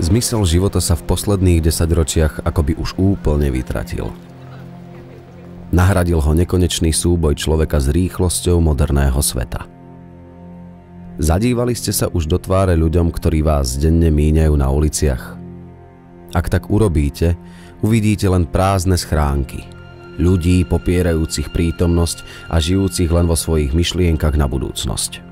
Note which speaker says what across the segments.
Speaker 1: Zmysel života sa v posledných 10 ročiach akoby už úplne vytratil. Nahradil ho nekonečný súboj človeka s rýchlosťou moderného sveta. Zadívali ste sa už do tváre ľuďom, ktorí vás denne míňajú na uliciach? Ak tak urobíte, uvidíte len prázdne schránky. Ľudí popierajúcich prítomnosť a žijúcich len vo svojich myšlienkach na budúcnosť.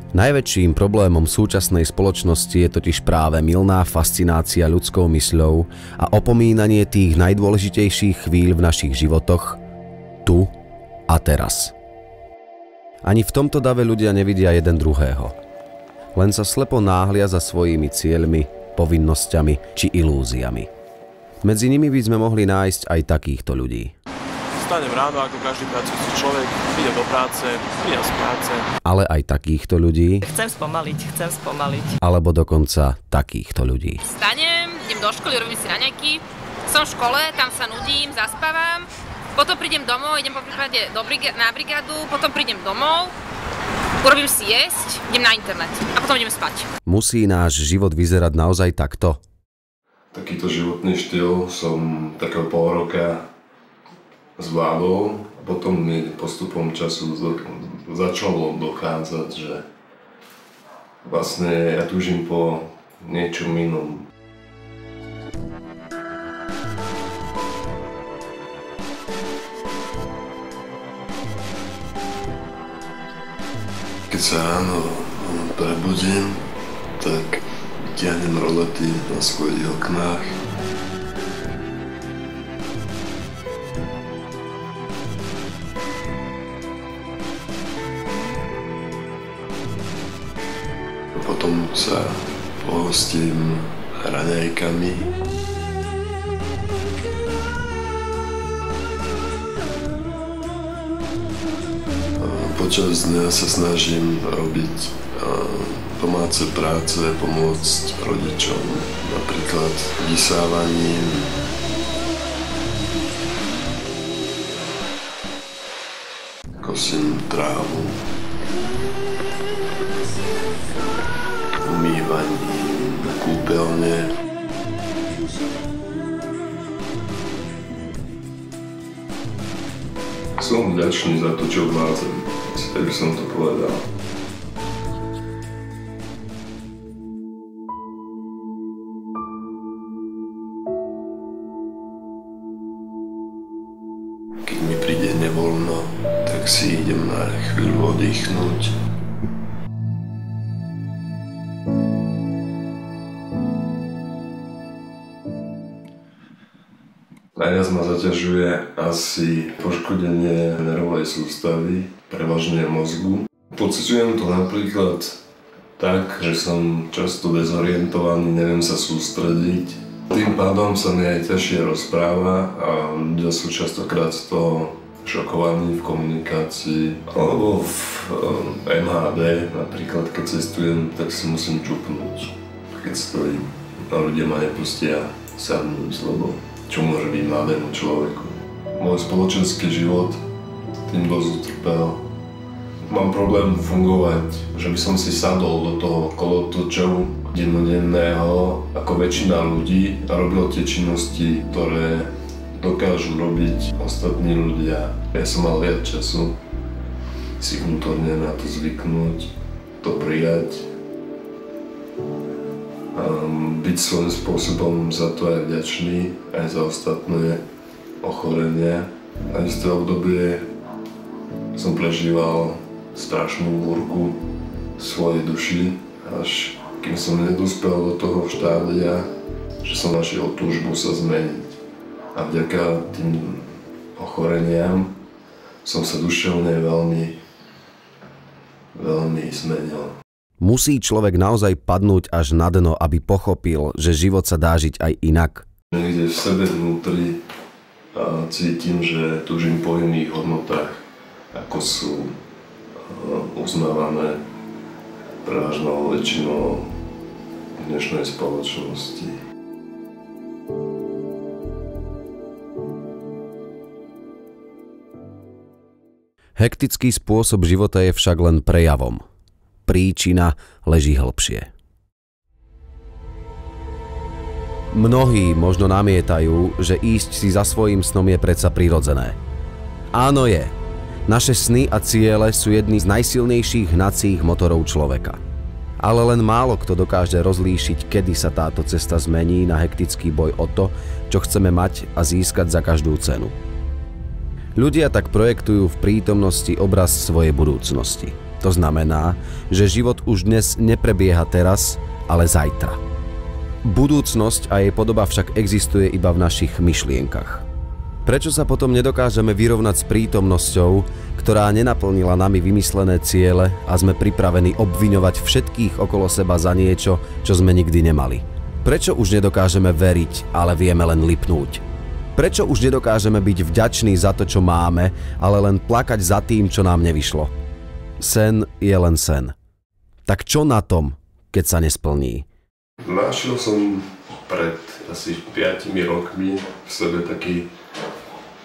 Speaker 1: Najväčším problémom súčasnej spoločnosti je totiž práve mylná fascinácia ľudskou mysľou a opomínanie tých najdôležitejších chvíľ v našich životoch, tu a teraz. Ani v tomto dave ľudia nevidia jeden druhého. Len sa slepo náhlia za svojimi cieľmi, povinnosťami či ilúziami. Medzi nimi by sme mohli nájsť aj takýchto ľudí.
Speaker 2: Vstanem ráno ako každý pracujúci človek, idem do práce, idem z práce.
Speaker 1: Ale aj takýchto ľudí.
Speaker 3: Chcem spomaliť.
Speaker 1: Alebo dokonca takýchto ľudí.
Speaker 4: Vstanem, idem do školy, robím si raňajky, som v škole, tam sa nudím, zaspávam, potom prídem domov, idem po prípade na brigádu, potom prídem domov, urobím si jesť, idem na internet a potom idem spať.
Speaker 1: Musí náš život vyzerať naozaj takto?
Speaker 5: Takýto životný štýl som takého pol roka zvládol a potom mi postupom času začalo dochádzať, že vlastne ja túžim po niečom inom. Keď sa ráno prebudím, tak vytiahnem rolety na svojich oknách. Potom sa pohostím raňajkami. Počas dňa sa snažím robiť domáce práce, pomôcť rodičom, napríklad vysávaním. Kosím trávu. Umývaním kúpeľne. Som vďačný za to, čo vládzem. Tak by som to povedal. Keď mi príde nevoľno, tak si idem na chvíľu oddychnúť. Najviac ma zaťažuje asi poškodenie nervovej sústavy, prevažne mozgu. Pociťujem to napríklad tak, že som často dezorientovaný, neviem sa sústrediť. Tým pádom sa mi aj ťažšie rozpráva a ľudia sú častokrát z toho šokovaní v komunikácii. Alebo v MHD, napríklad keď cestujem, tak si musím čupnúť, keď stojím. A ľudia ma nepustia sadnúť, lebo čo môže byť mladému človeku. Môj spoločenský život tým dosť utrpel. Mám problém fungovať, že by som si sadol do toho kolotoču dennodenného ako väčšina ľudí a robil tie činnosti, ktoré dokážu robiť ostatní ľudia. Ja som mal viac času si vnútorne na to zvyknúť, to prijať. Byť svojím spôsobom za to aj vďačný, aj za ostatné ochorenia. A isté obdobie som prežíval strašnú búrku svojej duši, až kým som nedospel do toho štádia, že som našiel túžbu sa zmeniť. A vďaka tým ochoreniam som sa duševne veľmi zmenil.
Speaker 1: Musí človek naozaj padnúť až na dno, aby pochopil, že život sa dá žiť aj inak?
Speaker 5: Niekde v sebe vnútri cítim, že túžim po iných hodnotách, ako sú uznávané prevažnou väčšinou dnešnej spoločnosti.
Speaker 1: Hektický spôsob života je však len prejavom. Príčina leží hlbšie. Mnohí možno namietajú, že ísť si za svojím snom je predsa prirodzené. Áno je. Naše sny a ciele sú jedny z najsilnejších hnacích motorov človeka. Ale len málo kto dokáže rozlíšiť, kedy sa táto cesta zmení na hektický boj o to, čo chceme mať a získať za každú cenu. Ľudia tak projektujú v prítomnosti obraz svojej budúcnosti. To znamená, že život už dnes neprebieha teraz, ale zajtra. Budúcnosť a jej podoba však existuje iba v našich myšlienkach. Prečo sa potom nedokážeme vyrovnať s prítomnosťou, ktorá nenaplnila nami vymyslené ciele a sme pripravení obviňovať všetkých okolo seba za niečo, čo sme nikdy nemali? Prečo už nedokážeme veriť, ale vieme len lipnúť? Prečo už nedokážeme byť vďační za to, čo máme, ale len plakať za tým, čo nám nevyšlo? Sen je len sen. Tak čo na tom, keď sa nesplní?
Speaker 5: Našiel som pred asi 5 rokmi v sebe taký,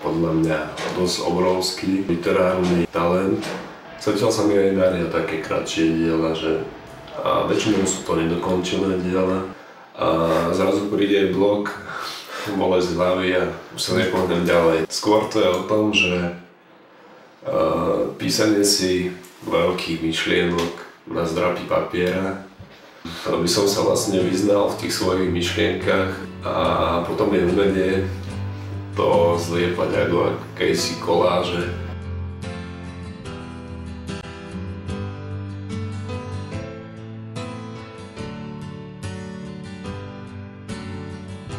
Speaker 5: podľa mňa, dosť obrovský literárny talent. Zatiaľ sa mi aj daria také kratšie diela, že a väčšinou sú to nedokončené diela. A zrazu príde blok, bolesť hlavy a už sa nepohnem ďalej. Skôr to je o tom, že písanie si veľkých myšlienok na zdrapí papiera, aby som sa vlastne vyznal v tých svojich myšlienkach a potom je v mene to zliepať aj do akejsi koláže.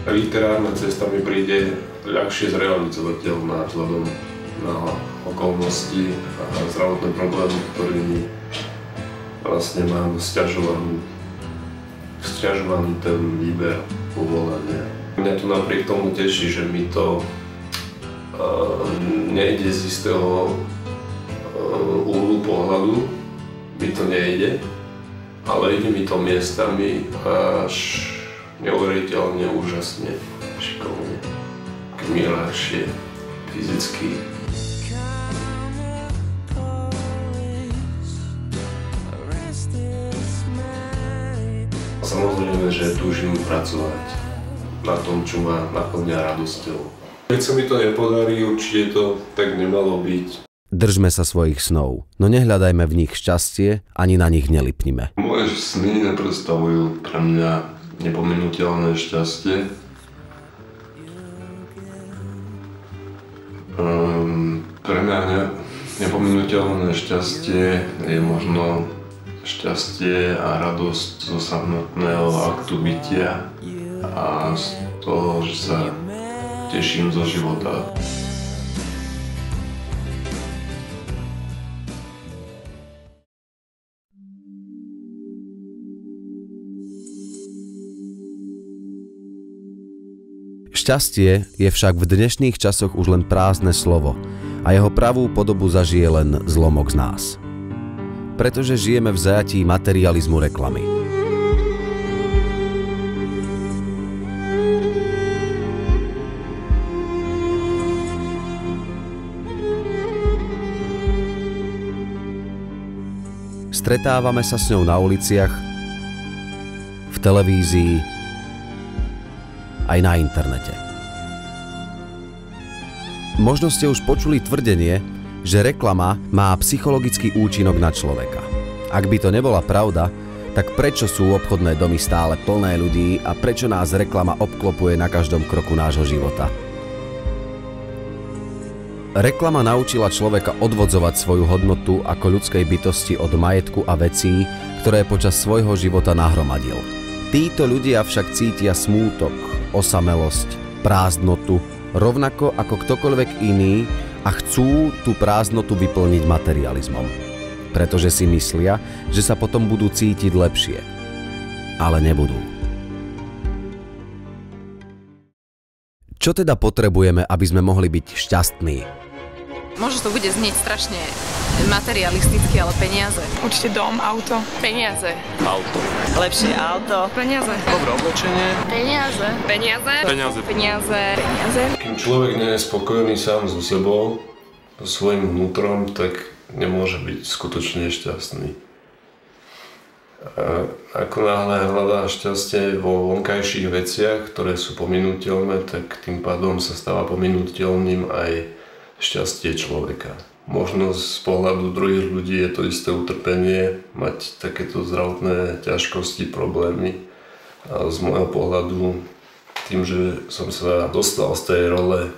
Speaker 5: Literárna cesta mi príde ľahšie zrealizovateľná vzhľadom na okolnosti a zdravotné problémy, ktorými vlastne mám sťažovaný ten výber povolania. Mňa to napriek tomu teší, že mi to nejde z istého uhlu pohľadu, mi to nejde, ale ide mi to miestami až neuveriteľne úžasne, šikovne, keď mi je ľahšie fyzicky. Samozrejme, že túžim pracovať na tom, čo ma naplňa radosťou. Keď sa mi to nepodarí, určite to tak nemalo byť.
Speaker 1: Držme sa svojich snov, no nehľadajme v nich šťastie, ani na nich nelipnime.
Speaker 5: Moje sny nepredstavujú pre mňa nepominuteľné šťastie. Pre mňa nepominuteľné šťastie je možno šťastie a radosť zo samotného aktu bytia a z toho, že sa teším zo života.
Speaker 1: Šťastie je však v dnešných časoch už len prázdne slovo a jeho pravú podobu zažije len zlomok z nás. Pretože žijeme v zajatí materializmu reklamy. Stretávame sa s ňou na uliciach, v televízii, aj na internete. Možno ste už počuli tvrdenie, že reklama má psychologický účinok na človeka. Ak by to nebola pravda, tak prečo sú obchodné domy stále plné ľudí a prečo nás reklama obklopuje na každom kroku nášho života? Reklama naučila človeka odvodzovať svoju hodnotu ako ľudskej bytosti od majetku a vecí, ktoré počas svojho života nahromadil. Títo ľudia však cítia smútok, osamelosť, prázdnotu, rovnako ako ktokoľvek iný a chcú tú prázdnotu vyplniť materializmom. Pretože si myslia, že sa potom budú cítiť lepšie. Ale nebudú. Čo teda potrebujeme, aby sme mohli byť šťastní?
Speaker 3: Možno to bude znieť strašne materialisticky, ale peniaze.
Speaker 6: Určite dom, auto.
Speaker 3: Peniaze.
Speaker 2: Auto.
Speaker 3: Lepšie auto. Peniaze.
Speaker 2: Dobré oblečenie.
Speaker 3: Peniaze. Peniaze.
Speaker 2: Peniaze.
Speaker 3: Peniaze. Peniaze.
Speaker 5: Kým človek nie je spokojný sám so sebou, so svojím vnútrom, tak nemôže byť skutočne šťastný. A ako náhle hľadá šťastie vo vonkajších veciach, ktoré sú pominuteľné, tak tým pádom sa stáva pominuteľným aj šťastie človeka. Možno z pohľadu druhých ľudí je to isté utrpenie mať takéto zdravotné ťažkosti, problémy. A z môjho pohľadu, tým, že som sa dostal z tej role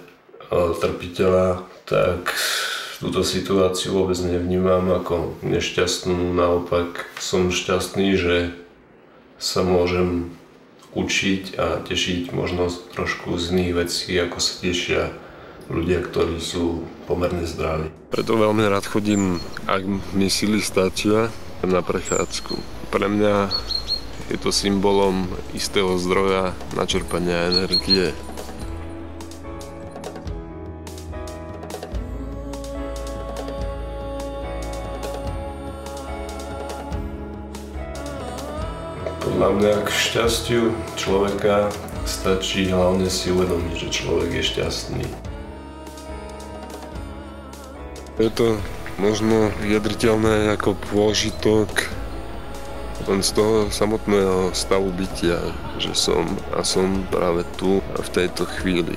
Speaker 5: trpiteľa, tak túto situáciu vôbec nevnímam ako nešťastnú, naopak som šťastný, že sa môžem učiť a tešiť možno trošku z iných vecí, ako sa tešia ľudia, ktorí sú pomerne zdraví. Preto veľmi rád chodím, ak mi sily stačia, na prechádzku. Pre mňa je to symbolom istého zdroja načerpania energie. Podľa mňa k šťastiu človeka stačí hlavne si uvedomiť, že človek je šťastný. Je to možno vyjadriteľné ako pôžitok len z toho samotného stavu bytia, že som práve tu a v tejto chvíli.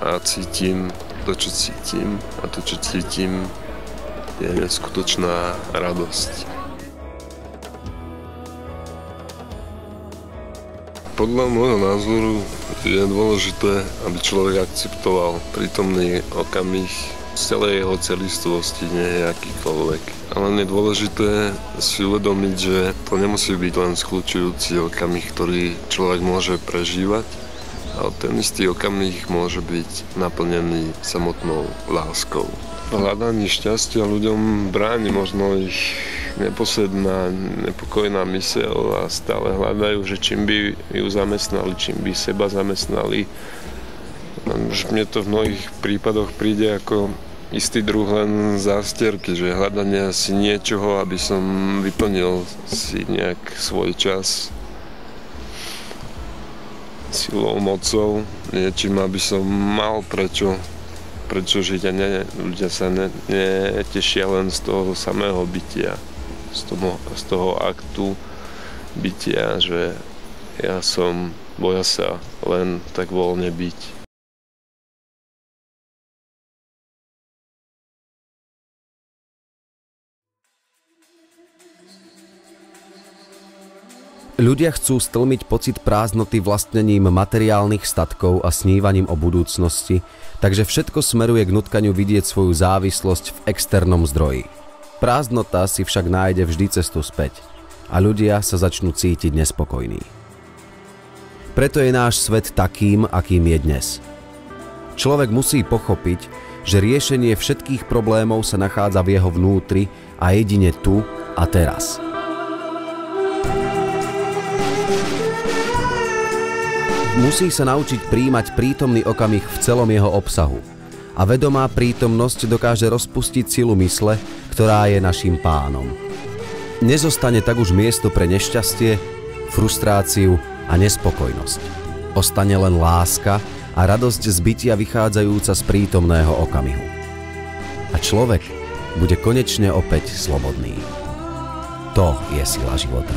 Speaker 5: A cítim to, čo cítim, a to, čo cítim, je neskutočná radosť. Podľa môjho názoru je dôležité, aby človek akceptoval prítomný okamih z celej jeho celistvosti, nie je akýkoľvek. Ale je dôležité si uvedomiť, že to nemusí byť len skľučujúci okamih, ktorý človek môže prežívať, ale ten istý okamih môže byť naplnený samotnou láskou. Hľadanie šťastia ľuďom bráni možno ich neposledná, nepokojná myseľ a stále hľadajú, že čím by ju zamestnali, čím by seba zamestnali. Mne to v mnohých prípadoch príde ako istý druh len zástierky, že hľadanie si niečoho, aby som vyplnil si nejak svoj čas silou, mocou, niečím, aby som mal prečo žiť a ľudia sa netešia len z toho samého bytia. Z toho aktu bytia, že boja sa len tak voľne byť.
Speaker 1: Ľudia chcú stlmiť pocit prázdnoty vlastnením materiálnych statkov a snívaním o budúcnosti, takže všetko smeruje k nutkaniu vidieť svoju závislosť v externom zdroji. Prázdnota si však nájde vždy cestu späť a ľudia sa začnú cítiť nespokojní. Preto je náš svet takým, akým je dnes. Človek musí pochopiť, že riešenie všetkých problémov sa nachádza v jeho vnútri a jedine tu a teraz. Musí sa naučiť prijímať prítomný okamih v celom jeho obsahu. A vedomá prítomnosť dokáže rozpustiť silu mysle, ktorá je naším pánom. Nezostane tak už miesto pre nešťastie, frustráciu a nespokojnosť. Ostane len láska a radosť z bytia vychádzajúca z prítomného okamihu. A človek bude konečne opäť slobodný. To je sila života.